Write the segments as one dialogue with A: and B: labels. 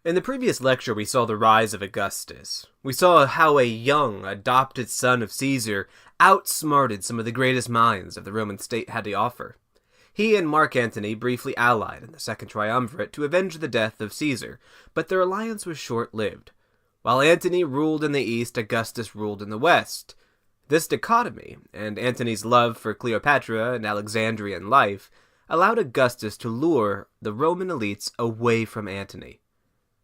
A: In the previous lecture, we saw the rise of Augustus. We saw how a young, adopted son of Caesar outsmarted some of the greatest minds of the Roman state had to offer. He and Mark Antony briefly allied in the Second Triumvirate to avenge the death of Caesar, but their alliance was short-lived. While Antony ruled in the east, Augustus ruled in the west. This dichotomy, and Antony's love for Cleopatra and Alexandrian life, allowed Augustus to lure the Roman elites away from Antony.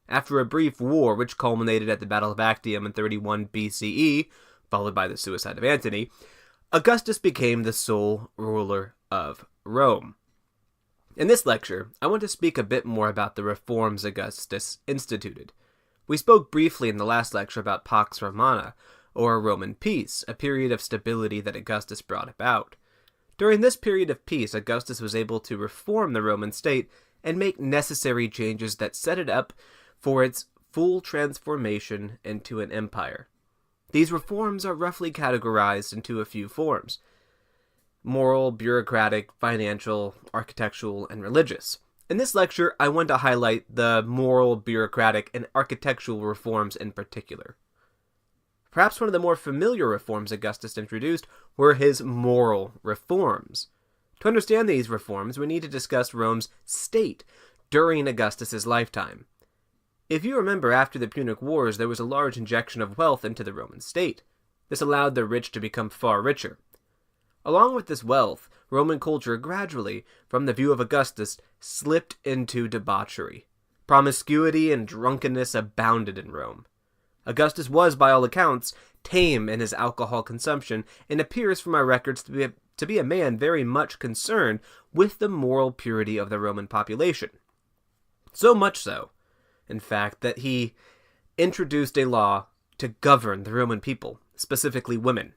A: After a brief war which culminated at the Battle of Actium in 31 BCE, followed by the suicide of Antony, Augustus became the sole ruler of Rome. In this lecture, I want to speak a bit more about the reforms Augustus instituted. We spoke briefly in the last lecture about Pax Romana, or Roman peace, a period of stability that Augustus brought about. During this period of peace, Augustus was able to reform the Roman state and make necessary changes that set it up for its full transformation into an empire. These reforms are roughly categorized into a few forms: moral, bureaucratic, financial, architectural, and religious. In this lecture, I want to highlight the moral, bureaucratic, and architectural reforms in particular. Perhaps one of the more familiar reforms Augustus introduced were his moral reforms. To understand these reforms, we need to discuss Rome's state during Augustus's lifetime. If you remember, after the Punic Wars, there was a large injection of wealth into the Roman state. This allowed the rich to become far richer. Along with this wealth, Roman culture gradually, from the view of Augustus, slipped into debauchery. Promiscuity and drunkenness abounded in Rome. Augustus was, by all accounts, tame in his alcohol consumption and appears from our records to be a man very much concerned with the moral purity of the Roman population. So much so, in fact, that he introduced a law to govern the Roman people, specifically women.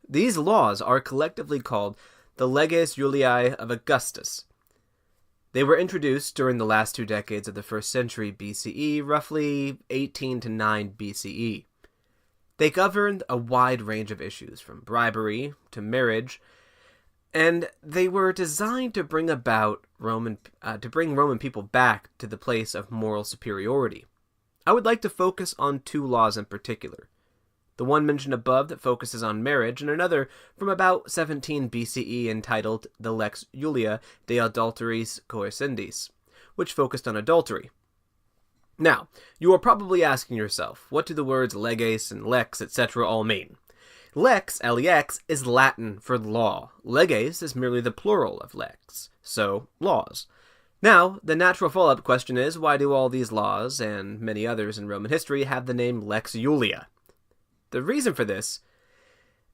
A: These laws are collectively called the Leges Juliae of Augustus. They were introduced during the last 2 decades of the 1st century BCE, roughly 18 to 9 BCE. They governed a wide range of issues, from bribery to marriage, and they were designed to bring Roman people back to the place of moral superiority. I would like to focus on 2 laws in particular. The one mentioned above that focuses on marriage, and another from about 17 BCE entitled the Lex Julia de Adulteris Coercendis, which focused on adultery. Now, you are probably asking yourself, what do the words leges and lex, etc. all mean? Lex, L-E-X, is Latin for law. Leges is merely the plural of lex, so laws. Now, the natural follow-up question is, why do all these laws, and many others in Roman history, have the name Lex Julia? The reason for this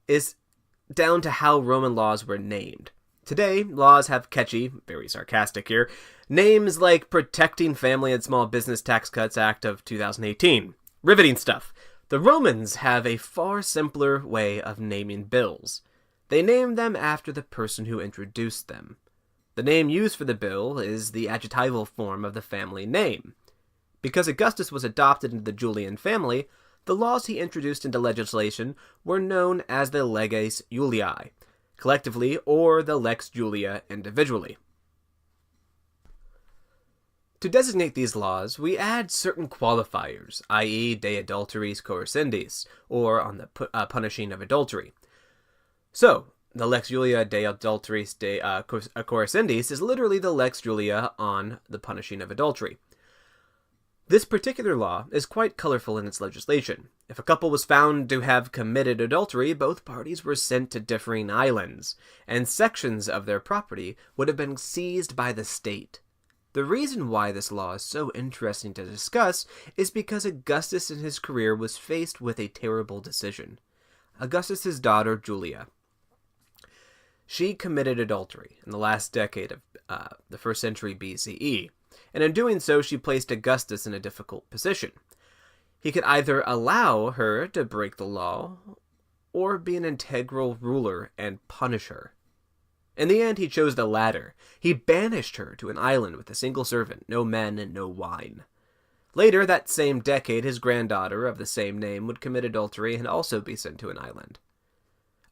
A: is down to how Roman laws were named. Today, laws have catchy, very sarcastic here, names like Protecting Family and Small Business Tax Cuts Act of 2018. Riveting stuff. The Romans have a far simpler way of naming bills. They name them after the person who introduced them. The name used for the bill is the adjectival form of the family name. Because Augustus was adopted into the Julian family, the laws he introduced into legislation were known as the Leges Juliae, collectively, or the Lex Julia individually. To designate these laws, we add certain qualifiers, i.e. de adulteris coercendis, or on the punishing of adultery. So, the Lex Julia de adulteris de coercendis is literally the Lex Julia on the punishing of adultery. This particular law is quite colorful in its legislation. If a couple was found to have committed adultery, both parties were sent to differing islands, and sections of their property would have been seized by the state. The reason why this law is so interesting to discuss is because Augustus in his career was faced with a terrible decision. Augustus's daughter, Julia. She committed adultery in the last decade of the 1st century BCE. And in doing so, she placed Augustus in a difficult position. He could either allow her to break the law, or be an integral ruler and punish her. In the end, he chose the latter. He banished her to an island with a single servant, no men and no wine. Later, that same decade, his granddaughter of the same name would commit adultery and also be sent to an island.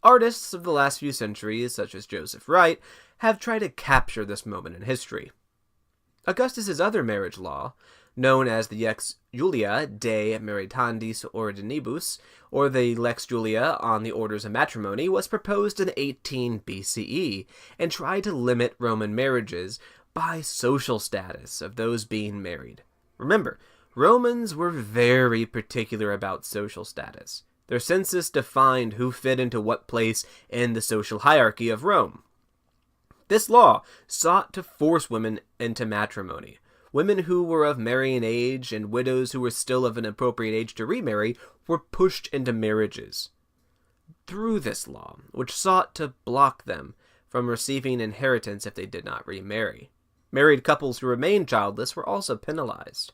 A: Artists of the last few centuries, such as Joseph Wright, have tried to capture this moment in history. Augustus's other marriage law, known as the Lex Julia de Maritandis Ordinibus, or the Lex Julia on the orders of matrimony, was proposed in 18 BCE and tried to limit Roman marriages by social status of those being married. Remember, Romans were very particular about social status. Their census defined who fit into what place in the social hierarchy of Rome. This law sought to force women into matrimony. Women who were of marrying age and widows who were still of an appropriate age to remarry were pushed into marriages. Through this law, which sought to block them from receiving inheritance if they did not remarry. Married couples who remained childless were also penalized.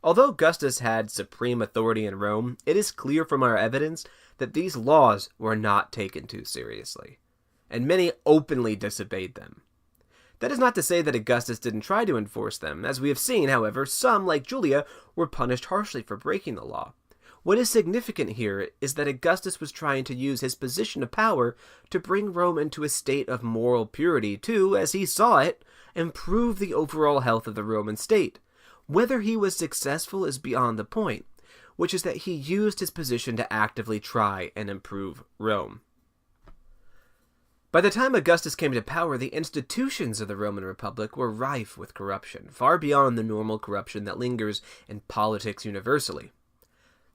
A: Although Augustus had supreme authority in Rome, it is clear from our evidence that these laws were not taken too seriously, and many openly disobeyed them. That is not to say that Augustus didn't try to enforce them. As we have seen, however, some, like Julia, were punished harshly for breaking the law. What is significant here is that Augustus was trying to use his position of power to bring Rome into a state of moral purity to, as he saw it, improve the overall health of the Roman state. Whether he was successful is beyond the point, which is that he used his position to actively try and improve Rome. By the time Augustus came to power, the institutions of the Roman Republic were rife with corruption, far beyond the normal corruption that lingers in politics universally.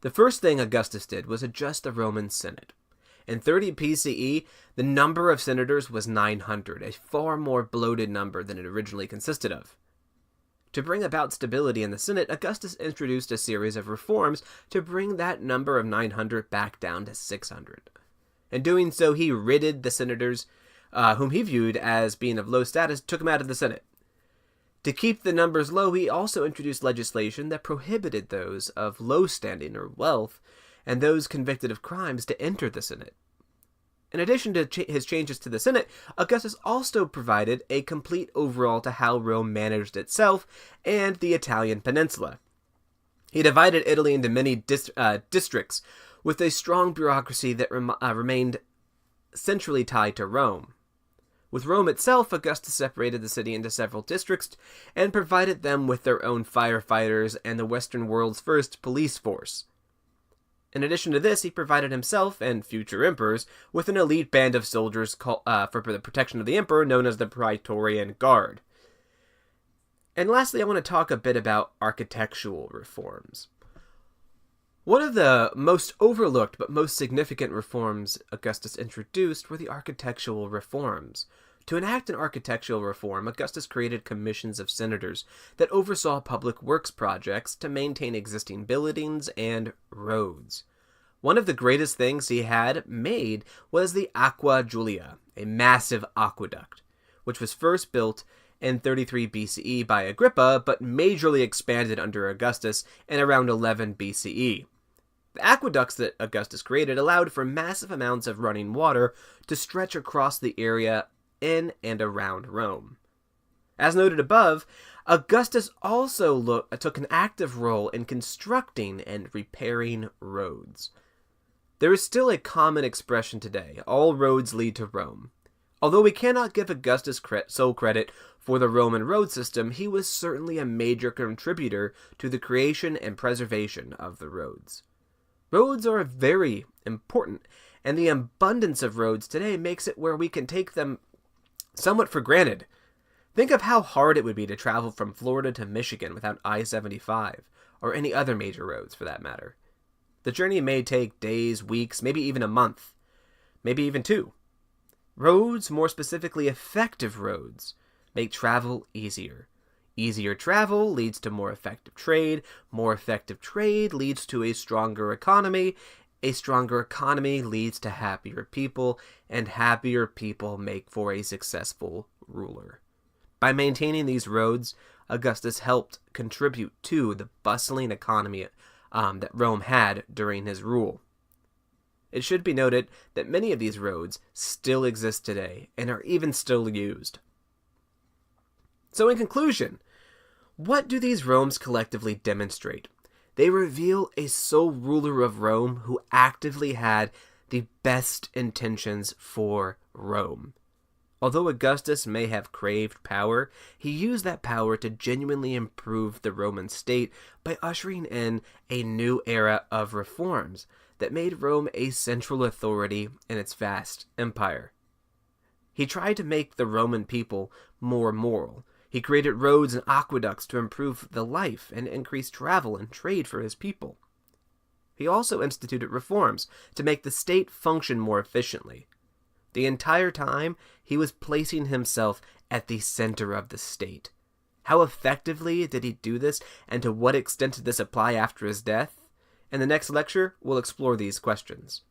A: The first thing Augustus did was adjust the Roman Senate. In 30 BCE, the number of senators was 900, a far more bloated number than it originally consisted of. To bring about stability in the Senate, Augustus introduced a series of reforms to bring that number of 900 back down to 600. In doing so, he ridded the senators, whom he viewed as being of low status, took them out of the Senate. To keep the numbers low, he also introduced legislation that prohibited those of low standing or wealth and those convicted of crimes to enter the Senate. In addition to his changes to the Senate, Augustus also provided a complete overhaul to how Rome managed itself and the Italian peninsula. He divided Italy into many districts, with a strong bureaucracy that remained centrally tied to Rome. With Rome itself, Augustus separated the city into several districts and provided them with their own firefighters and the Western world's first police force. In addition to this, he provided himself and future emperors with an elite band of soldiers for the protection of the emperor known as the Praetorian Guard. And lastly, I want to talk a bit about architectural reforms. One of the most overlooked but most significant reforms Augustus introduced were the architectural reforms. To enact an architectural reform, Augustus created commissions of senators that oversaw public works projects to maintain existing buildings and roads. One of the greatest things he had made was the Aqua Julia, a massive aqueduct, which was first built in 33 BCE by Agrippa, but majorly expanded under Augustus in around 11 BCE. The aqueducts that Augustus created allowed for massive amounts of running water to stretch across the area in and around Rome. As noted above, Augustus also took an active role in constructing and repairing roads. There is still a common expression today: all roads lead to Rome. Although we cannot give Augustus sole credit for the Roman road system, he was certainly a major contributor to the creation and preservation of the roads. Roads are very important, and the abundance of roads today makes it where we can take them somewhat for granted. Think of how hard it would be to travel from Florida to Michigan without I-75, or any other major roads for that matter. The journey may take days, weeks, maybe even a month, maybe even 2. Roads, more specifically effective roads, make travel easier. Easier travel leads to more effective trade. More effective trade leads to a stronger economy. A stronger economy leads to happier people, and happier people make for a successful ruler. By maintaining these roads, Augustus helped contribute to the bustling economy that Rome had during his rule. It should be noted that many of these roads still exist today and are even still used. So in conclusion, what do these Romes collectively demonstrate? They reveal a sole ruler of Rome who actively had the best intentions for Rome. Although Augustus may have craved power, he used that power to genuinely improve the Roman state by ushering in a new era of reforms that made Rome a central authority in its vast empire. He tried to make the Roman people more moral. He created roads and aqueducts to improve the life and increase travel and trade for his people. He also instituted reforms to make the state function more efficiently. The entire time, he was placing himself at the center of the state. How effectively did he do this, and to what extent did this apply after his death? In the next lecture, we'll explore these questions.